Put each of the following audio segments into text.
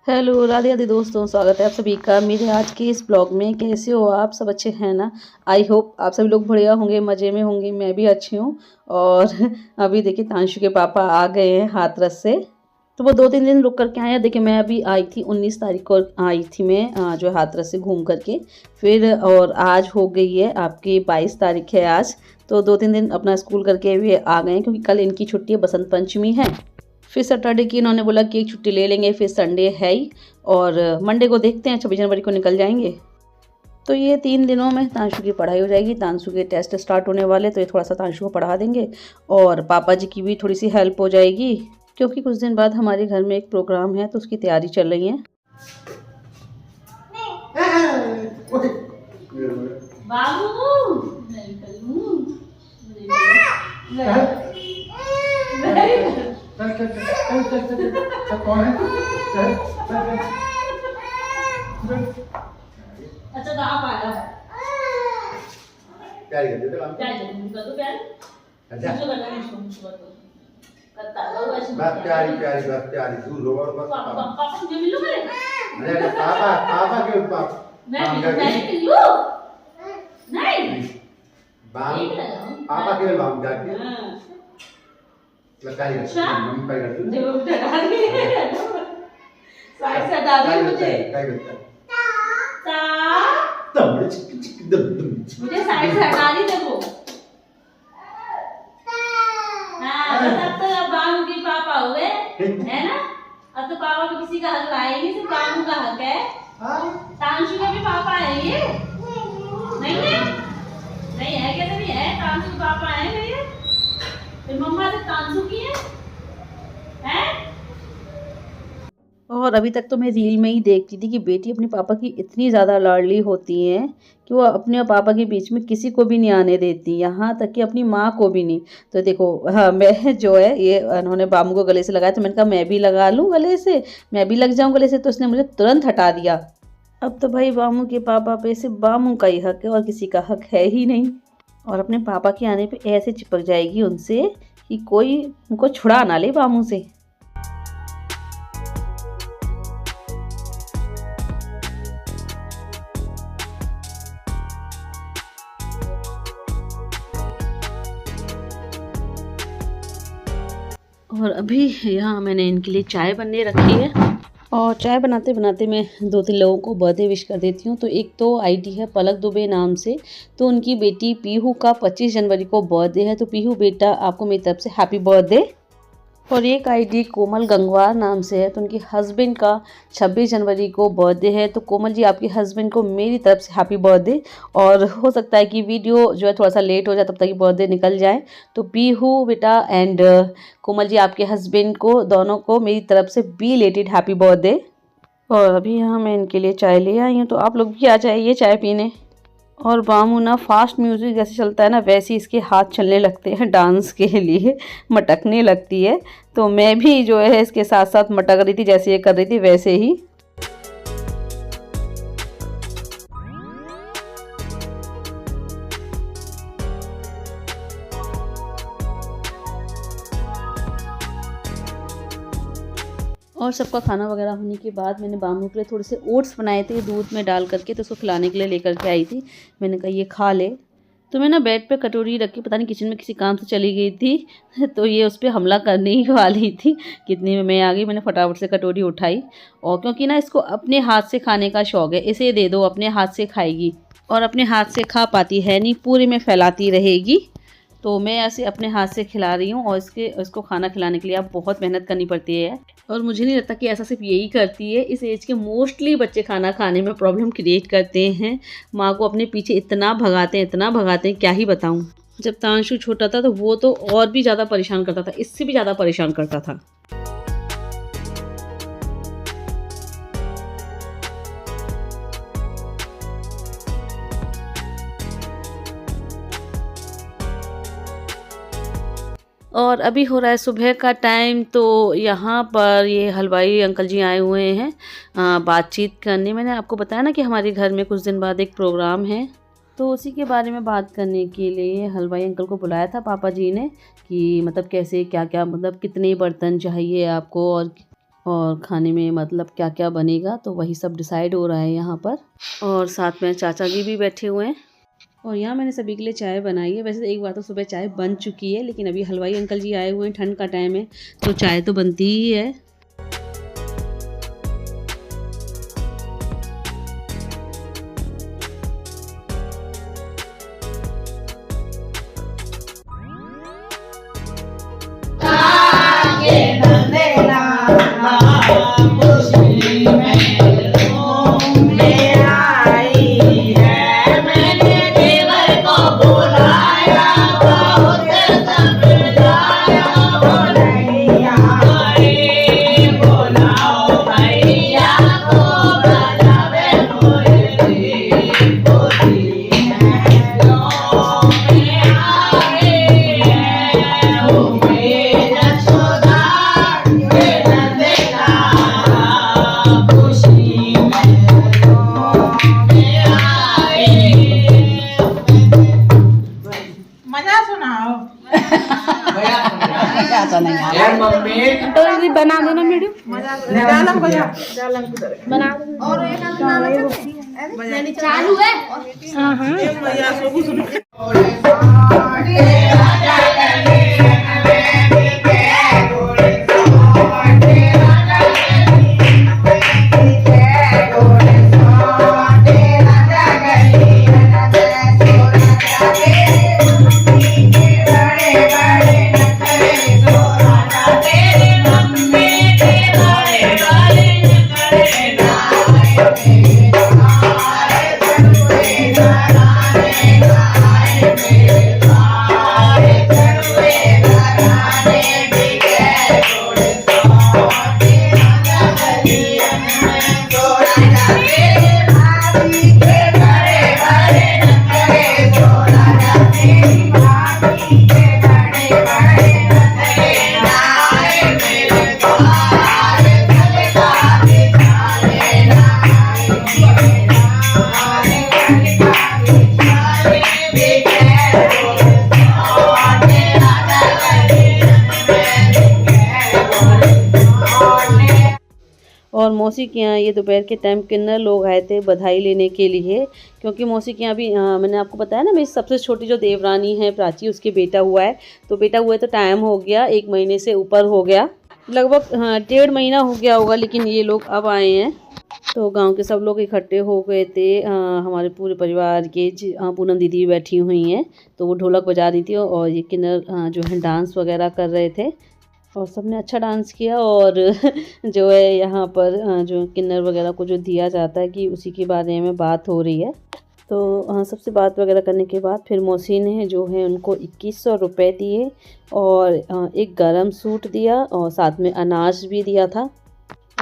Hello Radhe Radhe दोस्तों, स्वागत है आप सभी का मेरे आज के इस ब्लॉग में। कैसे हो आप सब? अच्छे हैं ना? आई होप आप सभी लोग बढ़िया होंगे, मज़े में होंगे। मैं भी अच्छी हूँ। और अभी देखिए तांशु के पापा आ गए हैं हाथरस से। तो वो 2-3 दिन रुक करके आए हैं। देखिए मैं अभी आई थी 19 तारीख को आई थी मैं जो है हाथरस से घूम करके। फिर और आज हो गई है आपकी 22 तारीख है आज। तो 2-3 दिन अपना स्कूल करके भी आ गए हैं, क्योंकि कल इनकी छुट्टी है, बसंत पंचमी है। फिर सैटरडे की इन्होंने बोला कि एक छुट्टी ले लेंगे, फिर संडे है ही। और मंडे को देखते हैं, 26 जनवरी को निकल जाएंगे। तो ये 3 दिनों में तांशु की पढ़ाई हो जाएगी। तांशु के टेस्ट स्टार्ट होने वाले, तो ये थोड़ा सा तांशु को पढ़ा देंगे। और पापा जी की भी थोड़ी सी हेल्प हो जाएगी, क्योंकि कुछ दिन बाद हमारे घर में एक प्रोग्राम है, तो उसकी तैयारी चल रही है। कौन है? अच्छा तो आप आया प्यारी कर दो आप। प्यारी कर दो प्यारी। अच्छा मुझे करना है, इसको करता लो ऐसे। बस प्यारी प्यारी बस प्यारी दूर लो और बस पापा मुझे मिलो मेरे। अरे पापा पापा के पापा मैं मिलो नहीं बाम पापा के बाम जाके हां लगाई मम्मी पाई कर दो देखो डरा रही है साइड से डाल दी मुझे काय करता ता दम चिक चिक दम मुझे साइड से हटा दी देखो। हां अब तो बाम के पापा हुए है ना। अब तो पापा पे किसी का हक लाएंगे, सिर्फ बाम का हक है। हां तांशु के भी पापा है ये नहीं है? नहीं है कैसे नहीं है? तांशु के पापा है मेरे। फिर मम्मा से तांशु की है हैं? और अभी तक तो मैं रील में ही देखती थी कि बेटी अपने पापा की इतनी ज़्यादा लाडली होती है कि वो अपने और पापा के बीच में किसी को भी नहीं आने देती, यहाँ तक कि अपनी माँ को भी नहीं। तो देखो हाँ, मैं जो है ये उन्होंने बामू को गले से लगाया, तो मैंने कहा मैं भी लगा लूँ गले से, मैं भी लग जाऊँ गले से। तो उसने मुझे तुरंत हटा दिया। अब तो भाई बामू के पापा पे सिर्फ बामू का ही हक है और किसी का हक है ही नहीं। और अपने पापा के आने पे ऐसे चिपक जाएगी उनसे कि कोई उनको छुड़ा ना ले बामू से। और अभी यहाँ मैंने इनके लिए चाय बनने रखी है। और चाय बनाते बनाते मैं 2-3 लोगों को बर्थडे विश कर देती हूँ। तो एक तो आईडी है पलक दुबे नाम से, तो उनकी बेटी पीहू का 25 जनवरी को बर्थडे है। तो पीहू बेटा आपको मेरी तरफ से हैप्पी बर्थडे। और एक आईडी कोमल गंगवार नाम से है, तो उनके हस्बैंड का 26 जनवरी को बर्थडे है। तो कोमल जी आपके हस्बैंड को मेरी तरफ से हैप्पी बर्थडे। और हो सकता है कि वीडियो जो है थोड़ा सा लेट हो जाए, तब तक कि बर्थडे निकल जाए। तो पीहू बेटा एंड कोमल जी आपके हस्बैंड को दोनों को मेरी तरफ से बिलेटेड हैप्पी बर्थडे। और अभी यहाँ मैं इनके लिए चाय ले आई हूँ, तो आप लोग भी आ जाइए चाय पीने। और बामू ना फास्ट म्यूज़िक जैसे चलता है ना, वैसे इसके हाथ चलने लगते हैं डांस के लिए, मटकने लगती है। तो मैं भी जो है इसके साथ साथ मटक रही थी, जैसे ये कर रही थी वैसे ही। और सबका खाना वगैरह होने के बाद मैंने बामू के लिए थोड़े से ओट्स बनाए थे दूध में डाल करके, तो उसको खिलाने के लिए लेकर के आई थी। मैंने कहा ये खा ले। तो मैं ना बेड पे कटोरी रख के पता नहीं किचन में किसी काम से चली गई थी तो ये उस पर हमला करने ही वाली थी। कितनी में मैं आ गई, मैंने फटाफट से कटोरी उठाई। और क्योंकि ना इसको अपने हाथ से खाने का शौक़ है, इसे दे दो अपने हाथ से खाएगी। और अपने हाथ से खा पाती है नहीं, पूरे में फैलाती रहेगी। तो मैं ऐसे अपने हाथ से खिला रही हूँ। और इसको खाना खिलाने के लिए आप बहुत मेहनत करनी पड़ती है। और मुझे नहीं लगता कि ऐसा सिर्फ यही करती है, इस एज के मोस्टली बच्चे खाना खाने में प्रॉब्लम क्रिएट करते हैं। माँ को अपने पीछे इतना भगाते हैं क्या ही बताऊँ। जब तांशु छोटा था तो वो तो और भी ज़्यादा परेशान करता था, इससे भी ज़्यादा परेशान करता था। और अभी हो रहा है सुबह का टाइम। तो यहाँ पर ये हलवाई अंकल जी आए हुए हैं बातचीत करने। मैंने आपको बताया ना कि हमारे घर में कुछ दिन बाद एक प्रोग्राम है, तो उसी के बारे में बात करने के लिए हलवाई अंकल को बुलाया था पापा जी ने कि मतलब कैसे क्या क्या मतलब कितने बर्तन चाहिए आपको और और खाने में मतलब क्या क्या बनेगा तो वही सब डिसाइड हो रहा है यहाँ पर। और साथ में चाचा जी भी बैठे हुए हैं और यहाँ मैंने सभी के लिए चाय बनाई है। वैसे एक बार तो सुबह चाय बन चुकी है, लेकिन अभी हलवाई अंकल जी आए हुए हैं, ठंड का टाइम है तो चाय तो बनती ही है। यार मम्मी तो बना दो ना वीडियो बना दो। और चालू है। हाँ हाँ और मौसी के यहाँ ये दोपहर के टाइम किन्नर लोग आए थे बधाई लेने के लिए, क्योंकि मौसी के यहाँ भी मैंने आपको बताया ना मेरी सबसे छोटी जो देवरानी है प्राची, उसके बेटा हुआ है। तो बेटा हुआ है तो टाइम हो गया, 1 महीने से ऊपर हो गया, लगभग 1.5 महीना हो गया होगा, लेकिन ये लोग अब आए हैं। तो गांव के सब लोग इकट्ठे हो गए थे, हमारे पूरे परिवार के। पूनम दीदी भी बैठी हुई हैं तो वो ढोलक बजा रही थी और ये किन्नर जो है डांस वगैरह कर रहे थे और सबने अच्छा डांस किया। और जो है यहाँ पर जो किन्नर वगैरह को जो दिया जाता है कि उसी के बारे में बात हो रही है। तो सबसे बात वगैरह करने के बाद फिर मौसी ने जो है उनको 2100 रुपये दिए और एक गरम सूट दिया और साथ में अनाज भी दिया था।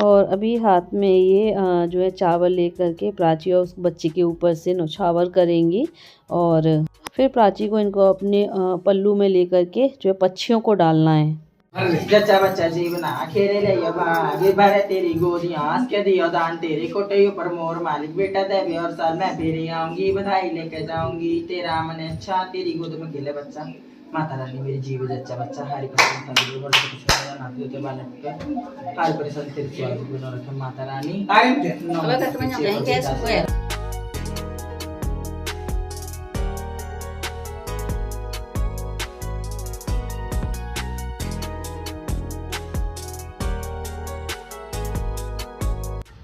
और अभी हाथ में ये जो है चावल लेकर के प्राची और उस बच्चे के ऊपर से नौछावर करेंगी और फिर प्राची को इनको अपने पल्लू में लेकर के जो है पक्षियों को डालना है। जच्चा बच्चा जीवना खेरे ले भागे भरे तेरी गोदियां हंस के दियो दान तेरे कोटे ऊपर मोर मालिक बेटा देवी और साल मैं फिर आऊंगी बधाई लेके जाऊंगी तेरा मन अच्छा तेरी गोद में खेले बच्चा माता रानी मेरी जीव जच्चा बच्चा हरि प्रसन्न हरि प्रसन्न तेरी सेवा रखे माता रानी।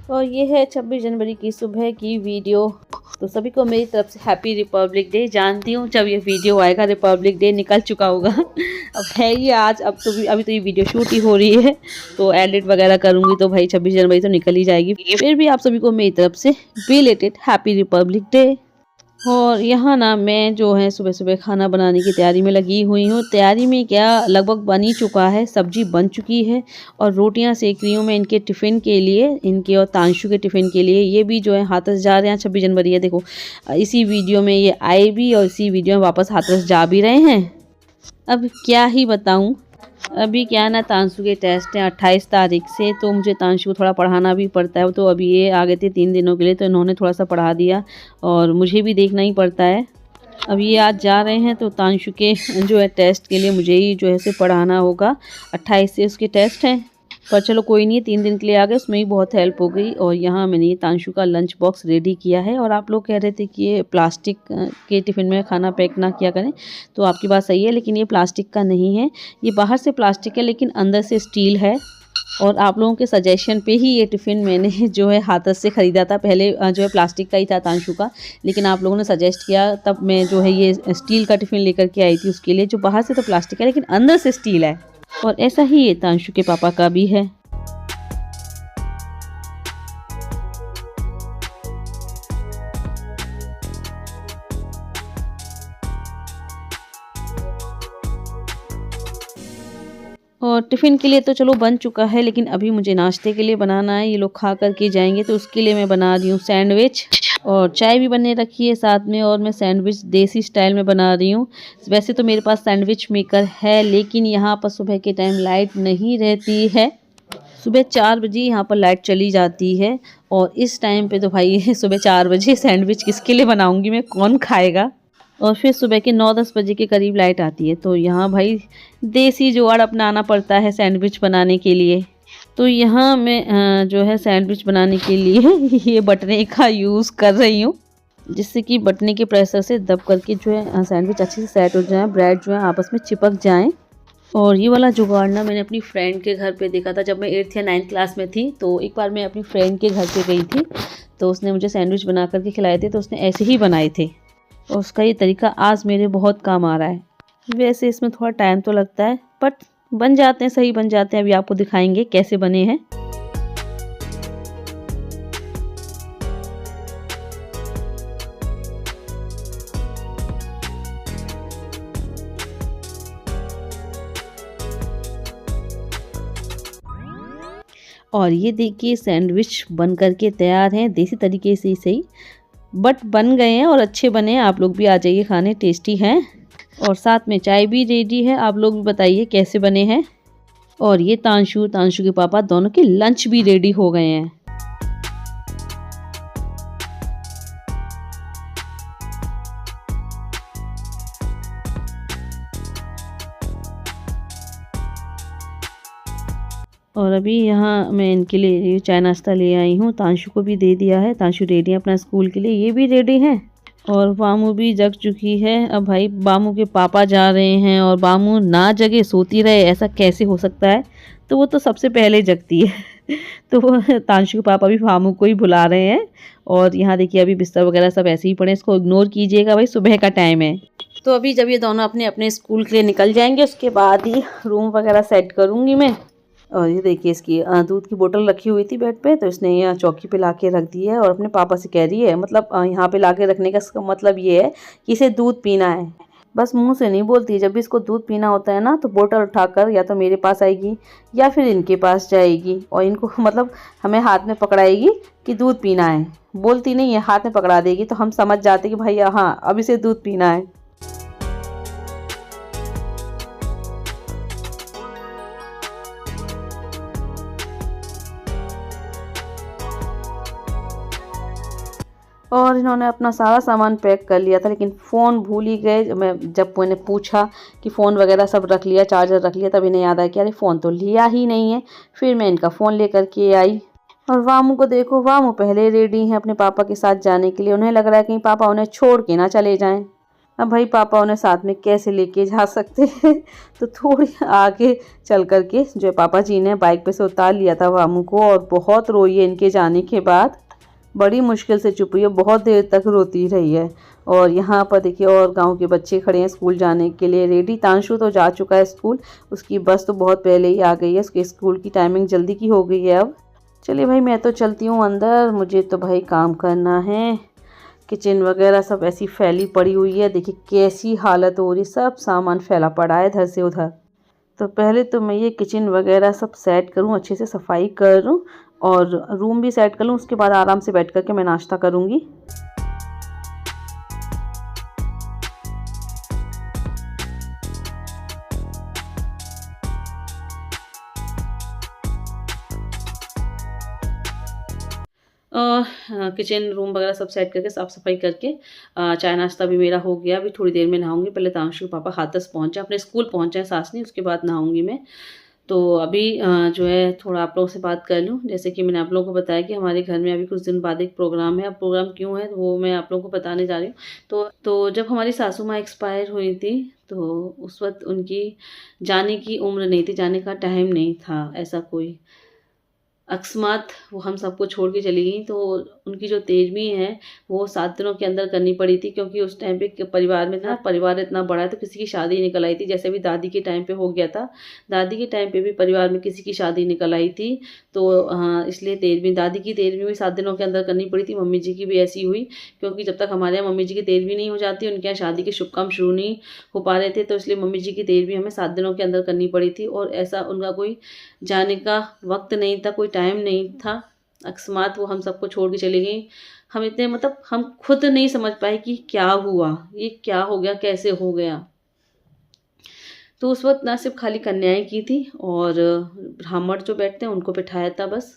और ये है 26 जनवरी की सुबह की वीडियो। तो सभी को मेरी तरफ से हैप्पी रिपब्लिक डे। जानती हूँ जब ये वीडियो आएगा रिपब्लिक डे निकल चुका होगा। अब है ये आज, अब तो अभी तो ये वीडियो शूट ही हो रही है तो एडिट वगैरह करूँगी तो भाई 26 जनवरी तो निकल ही जाएगी। फिर भी आप सभी को मेरी तरफ से बिलेटेड हैप्पी रिपब्लिक डे। और यहाँ ना मैं जो है सुबह सुबह खाना बनाने की तैयारी में लगी हुई हूँ। तैयारी में क्या, लगभग बन ही चुका है, सब्जी बन चुकी है और रोटियाँ सेक रही हूँ मैं इनके टिफ़िन के लिए, इनके और तांशु के टिफ़िन के लिए। ये भी जो है हाथरस जा रहे हैं, 26 जनवरी है, देखो इसी वीडियो में ये आए भी और इसी वीडियो में वापस हाथरस जा भी रहे हैं। अब क्या ही बताऊँ, अभी क्या ना तांशु के टेस्ट हैं 28 तारीख से, तो मुझे तांशु को थोड़ा पढ़ाना भी पड़ता है। तो अभी ये आ गए थे 3 दिनों के लिए तो इन्होंने थोड़ा सा पढ़ा दिया और मुझे भी देखना ही पड़ता है। अब ये आज जा रहे हैं तो तांशु के जो है टेस्ट के लिए मुझे ही जो है से पढ़ाना होगा। 28 से उसके टेस्ट हैं पर चलो कोई नहीं, 3 दिन के लिए आ गए, उसमें ही बहुत हेल्प हो गई। और यहाँ मैंने ये तांशु का लंच बॉक्स रेडी किया है। और आप लोग कह रहे थे कि ये प्लास्टिक के टिफ़िन में खाना पैक ना किया करें, तो आपकी बात सही है, लेकिन ये प्लास्टिक का नहीं है। ये बाहर से प्लास्टिक है लेकिन अंदर से स्टील है। और आप लोगों के सजेशन पे ही ये टिफ़िन मैंने जो है हाथस से ख़रीदा था। पहले जो है प्लास्टिक का ही था तांशु का, लेकिन आप लोगों ने सजेस्ट किया तब मैं जो है ये स्टील का टिफ़िन लेकर के आई थी उसके लिए, जो बाहर से तो प्लास्टिक है लेकिन अंदर से स्टील है। और ऐसा ही ये तांशु के पापा का भी है। और टिफ़िन के लिए तो चलो बन चुका है, लेकिन अभी मुझे नाश्ते के लिए बनाना है। ये लोग खा कर के जाएंगे तो उसके लिए मैं बना रही हूँ सैंडविच, और चाय भी बनने रखी है साथ में। और मैं सैंडविच देसी स्टाइल में बना रही हूँ। वैसे तो मेरे पास सैंडविच मेकर है, लेकिन यहाँ पर सुबह के टाइम लाइट नहीं रहती है। सुबह 4 बजे यहाँ पर लाइट चली जाती है, और इस टाइम पे तो भाई सुबह 4 बजे सैंडविच किसके लिए बनाऊँगी मैं, कौन खाएगा। और फिर सुबह के 9-10 बजे के करीब लाइट आती है, तो यहाँ भाई देसी जुगाड़ अपनाना पड़ता है सैंडविच बनाने के लिए। तो यहाँ मैं जो है सैंडविच बनाने के लिए ये बटने का यूज़ कर रही हूँ, जिससे कि बटने के प्रेशर से दब करके जो है सैंडविच अच्छे से सेट हो जाए, ब्रेड जो है आपस में चिपक जाएँ। और ये वाला जुगाड़ ना मैंने अपनी फ्रेंड के घर पे देखा था जब मैं 8th या 9th क्लास में थी। तो एक बार मैं अपनी फ्रेंड के घर पे गई थी, तो उसने मुझे सैंडविच बना करके खिलाए थे, तो उसने ऐसे ही बनाए थे। और उसका ये तरीका आज मेरे बहुत काम आ रहा है। वैसे इसमें थोड़ा टाइम तो लगता है, बट बन जाते हैं, सही बन जाते हैं। अभी आपको दिखाएंगे कैसे बने हैं। और ये देखिए सैंडविच बन करके तैयार हैं, देसी तरीके से ही सही, बट बन गए हैं और अच्छे बने हैं। आप लोग भी आ जाइए खाने, टेस्टी हैं। और साथ में चाय भी रेडी है, आप लोग भी बताइए कैसे बने हैं। और ये तांशु के पापा दोनों के लंच भी रेडी हो गए हैं। और अभी यहाँ मैं इनके लिए चाय नाश्ता ले आई हूँ, तांशु को भी दे दिया है। तांशु रेडी है अपना स्कूल के लिए, ये भी रेडी है। और बामू भी जग चुकी है। अब भाई बामू के पापा जा रहे हैं और बामू ना जगे सोती रहे, ऐसा कैसे हो सकता है। तो वो तो सबसे पहले जगती है तो वो तांशु के पापा भी बामू को ही बुला रहे हैं। और यहाँ देखिए अभी बिस्तर वगैरह सब ऐसे ही पड़े, इसको इग्नोर कीजिएगा, भाई सुबह का टाइम है। तो अभी जब ये दोनों अपने अपने स्कूल के लिए निकल जाएंगे, उसके बाद ही रूम वगैरह सेट करूँगी मैं। और ये देखिए इसकी दूध की बोतल रखी हुई थी बेड पे, तो इसने यहाँ चौकी पे लाके रख दी है। और अपने पापा से कह रही है, मतलब यहाँ पे लाके रखने का इसका मतलब ये है कि इसे दूध पीना है। बस मुंह से नहीं बोलती, जब भी इसको दूध पीना होता है ना, तो बोतल उठाकर या तो मेरे पास आएगी या फिर इनके पास जाएगी, और इनको मतलब हमें हाथ में पकड़ाएगी कि दूध पीना है। बोलती नहीं है, हाथ में पकड़ा देगी, तो हम समझ जाते कि भाई हाँ अब इसे दूध पीना है। और इन्होंने अपना सारा सामान पैक कर लिया था, लेकिन फ़ोन भूल ही गए। जब मैंने पूछा कि फ़ोन वगैरह सब रख लिया, चार्जर रख लिया, तब इन्हें याद आया कि अरे फ़ोन तो लिया ही नहीं है। फिर मैं इनका फ़ोन लेकर के आई। और वामू को देखो, वामू पहले रेडी हैं अपने पापा के साथ जाने के लिए। उन्हें लग रहा है कहीं पापा उन्हें छोड़ के ना चले जाएं। अब भाई पापा उन्हें साथ में कैसे लेके जा सकते हैं तो थोड़ी आगे चल कर के जो पापा जी ने बाइक पे से उतार लिया था वामू को, और बहुत रोई है इनके जाने के बाद। बड़ी मुश्किल से चुप हुई है, बहुत देर तक रोती रही है। और यहाँ पर देखिए और गांव के बच्चे खड़े हैं स्कूल जाने के लिए रेडी। तांशु तो जा चुका है स्कूल, उसकी बस तो बहुत पहले ही आ गई है, उसके स्कूल की टाइमिंग जल्दी की हो गई है अब। चलिए भाई मैं तो चलती हूँ अंदर, मुझे तो भाई काम करना है। किचन वगैरह सब ऐसी फैली पड़ी हुई है, देखिए कैसी हालत हो रही, सब सामान फैला पड़ा है इधर से उधर। तो पहले तो मैं ये किचन वगैरह सब सेट करूँ, अच्छे से सफाई करूँ और रूम भी सेट कर लूँ। उसके बाद आराम से बैठ करके मैं नाश्ता करूँगी। और किचन रूम वगैरह सब सेट करके साफ़ सफाई करके चाय नाश्ता भी मेरा हो गया। अभी थोड़ी देर में नहाऊंगी। पहले तांशु के पापा हाथस पहुँच जाए, अपने स्कूल पहुँच जाए सासनी, उसके बाद नहाऊंगी मैं। तो अभी जो है थोड़ा आप लोगों से बात कर लूँ। जैसे कि मैंने आप लोगों को बताया कि हमारे घर में अभी कुछ दिन बाद एक प्रोग्राम है। अब प्रोग्राम क्यों है वो मैं आप लोगों को बताने जा रही हूँ। तो जब हमारी सासू माँ एक्सपायर हुई थी तो उस वक्त उनकी जाने की उम्र नहीं थी, जाने का टाइम नहीं था ऐसा कोई। अकस्मात वो हम सबको छोड़ के चली गई। तो उनकी जो 13वीं है वो 7 दिनों के अंदर करनी पड़ी थी, क्योंकि उस टाइम पे परिवार में था, परिवार इतना बड़ा है तो किसी की शादी निकल आई थी। जैसे भी दादी के टाइम पे हो गया था, दादी के टाइम पे भी परिवार में किसी की शादी निकल आई थी। तो इसलिए 13वीं दादी की 13वीं भी 7 दिनों के अंदर करनी पड़ी थी। मम्मी जी की भी ऐसी हुई, क्योंकि जब तक हमारे यहाँ मम्मी जी की 13वीं नहीं हो जाती उनके यहाँ शादी के शुभ काम शुरू नहीं हो पा रहे थे। तो इसलिए मम्मी जी की 13वीं हमें 7 दिनों के अंदर करनी पड़ी थी। और ऐसा उनका कोई जाने का वक्त नहीं था, कोई टाइम नहीं था। अकस्मात वो हम सबको छोड़ के चली गई। हम इतने मतलब हम खुद नहीं समझ पाए कि क्या हुआ, ये क्या हो गया, कैसे हो गया। तो उस वक्त ना सिर्फ खाली कन्याएं की थी और ब्राह्मण जो बैठते हैं उनको बिठाया था बस।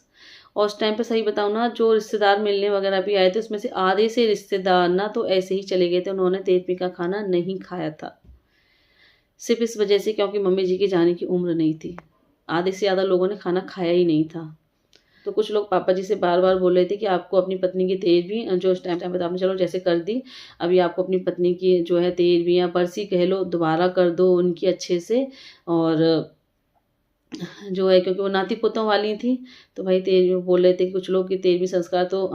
और उस टाइम पे सही बताऊँ ना, जो रिश्तेदार मिलने वगैरह भी आए थे उसमें से आधे से रिश्तेदार ना तो ऐसे ही चले गए थे, उन्होंने 13वीं का खाना नहीं खाया था। सिर्फ इस वजह से क्योंकि मम्मी जी के जाने की उम्र नहीं थी। आधे से ज़्यादा लोगों ने खाना खाया ही नहीं था। तो कुछ लोग पापा जी से बार बार बोल रहे थे कि आपको अपनी पत्नी की 13वीं जो उस टाइम पे आपने चलो जैसे कर दी, अभी आपको अपनी पत्नी की जो है 13वीं या बरसी कह लो दोबारा कर दो उनकी अच्छे से। और जो है क्योंकि वो नाती पोतों वाली थी तो भाई 13वीं बोल रहे थे कि कुछ लोग कि 13वीं संस्कार तो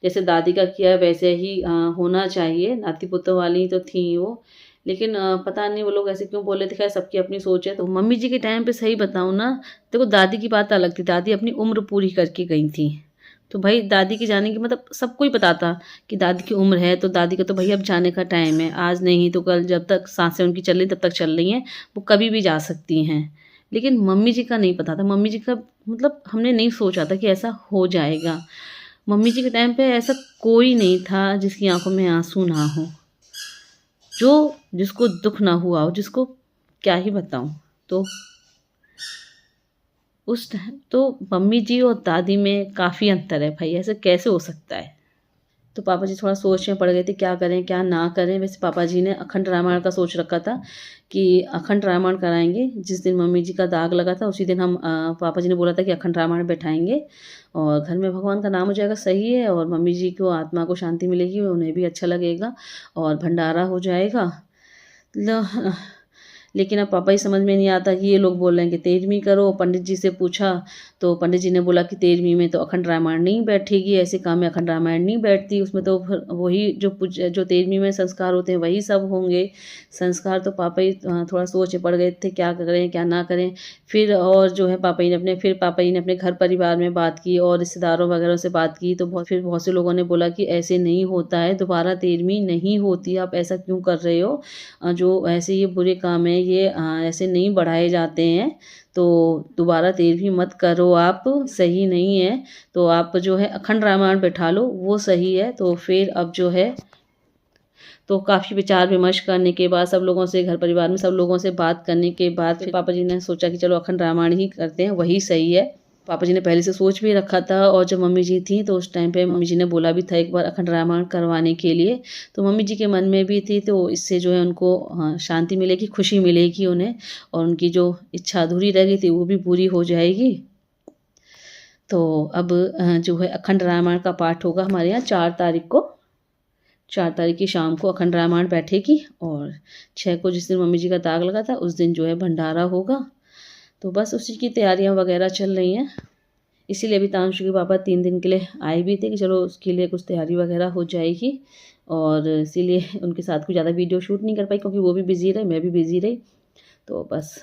जैसे दादी का किया वैसे ही होना चाहिए, नाती पोतों वाली तो थी वो। लेकिन पता नहीं वो लोग ऐसे क्यों बोले थे, खैर सबकी अपनी सोच है। तो मम्मी जी के टाइम पे सही बताऊँ ना, देखो दादी की बात अलग थी, दादी अपनी उम्र पूरी करके गई थी। तो भाई दादी के जाने की मतलब सबको ही पता था कि दादी की उम्र है, तो दादी का तो भाई अब जाने का टाइम है, आज नहीं तो कल, जब तक सांसें उनकी चल रही तब तक चल रही हैं, वो कभी भी जा सकती हैं। लेकिन मम्मी जी का नहीं पता था। मम्मी जी का मतलब हमने नहीं सोचा था कि ऐसा हो जाएगा। मम्मी जी के टाइम पे ऐसा कोई नहीं था जिसकी आंखों में आंसू ना हो, जो जिसको दुख ना हुआ हो, जिसको क्या ही बताऊं। तो उस टाइम तो मम्मी जी और दादी में काफ़ी अंतर है भाई, ऐसे कैसे हो सकता है। तो पापा जी थोड़ा सोच में पड़ गए थे क्या करें क्या ना करें। वैसे पापा जी ने अखंड रामायण का सोच रखा था कि अखंड रामायण कराएंगे। जिस दिन मम्मी जी का दाग लगा था उसी दिन हम पापा जी ने बोला था कि अखंड रामायण बैठाएंगे और घर में भगवान का नाम हो जाएगा, सही है। और मम्मी जी को आत्मा को शांति मिलेगी, उन्हें भी अच्छा लगेगा और भंडारा हो जाएगा। लेकिन अब पापा ही समझ में नहीं आता कि ये लोग बोल रहे हैं कि 13वीं करो। पंडित जी से पूछा तो पंडित जी ने बोला कि 13वीं में तो अखंड रामायण नहीं बैठेगी, ऐसे काम में अखंड रामायण नहीं बैठती, उसमें तो वही जो 13वीं में संस्कार होते हैं वही सब होंगे संस्कार। तो पापा ही थोड़ा सोच पड़ गए थे क्या करें क्या ना करें। फिर और जो है पापा जी ने अपने घर परिवार में बात की और रिश्तेदारों वगैरह से बात की। तो बहुत से लोगों ने बोला कि ऐसे नहीं होता है, दोबारा 13वीं नहीं होती, आप ऐसा क्यों कर रहे हो, जो ऐसे ये बुरे काम है ये ऐसे नहीं बढ़ाए जाते हैं, तो दोबारा 13वीं मत करो आप, सही नहीं है। तो आप जो है अखंड रामायण बैठा लो, वो सही है। तो फिर अब जो है तो काफ़ी विचार विमर्श करने के बाद सब लोगों से, घर परिवार में सब लोगों से बात करने के बाद फिर पापा जी ने सोचा कि चलो अखंड रामायण ही करते हैं, वही सही है। पापा जी ने पहले से सोच भी रखा था। और जब मम्मी जी थी तो उस टाइम पे मम्मी जी ने बोला भी था एक बार अखंड रामायण करवाने के लिए। तो मम्मी जी के मन में भी थी, तो इससे जो है उनको शांति मिलेगी, खुशी मिलेगी उन्हें, और उनकी जो इच्छा अधूरी रह गई थी वो भी पूरी हो जाएगी। तो अब जो है अखंड रामायण का पाठ होगा हमारे यहाँ 4 तारीख को। 4 तारीख की शाम को अखंड रामायण बैठेगी और 6 को जिस दिन मम्मी जी का दाग लगा था उस दिन जो है भंडारा होगा। तो बस उसी की तैयारियां वगैरह चल रही हैं। इसीलिए अभी तांशु के पापा 3 दिन के लिए आए भी थे कि चलो उसके लिए कुछ तैयारी वगैरह हो जाएगी। और इसीलिए उनके साथ कुछ ज़्यादा वीडियो शूट नहीं कर पाई, क्योंकि वो भी बिज़ी रहे, मैं भी बिज़ी रही। तो बस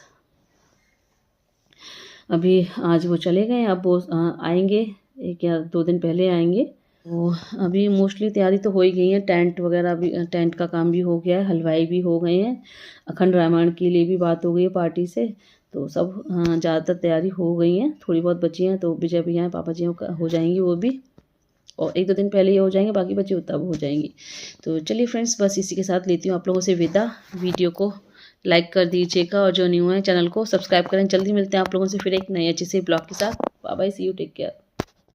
अभी आज वो चले गए, अब वो आएंगे 1 या 2 दिन पहले आएंगे। तो अभी मोस्टली तैयारी तो हो ही गई है, टेंट वगैरह भी, टेंट का काम भी हो गया है, हलवाई भी हो गए हैं, अखंड रामायण के लिए भी बात हो गई है पार्टी से। तो सब ज़्यादातर तैयारी हो गई है, थोड़ी बहुत बची हैं। तो विजय भैया हैं, पापा जी हो जाएंगी वो भी, और 1-2 दिन पहले ही हो जाएंगे, बाकी बच्चे तब हो जाएंगी। तो चलिए फ्रेंड्स, बस इसी के साथ लेती हूँ आप लोगों से विदा। वीडियो को लाइक कर दीजिएगा और जो न्यू है चैनल को सब्सक्राइब करें। जल्दी मिलते हैं आप लोगों से फिर एक नए अच्छे से ब्लॉग के साथ। Bye bye, see you, take care.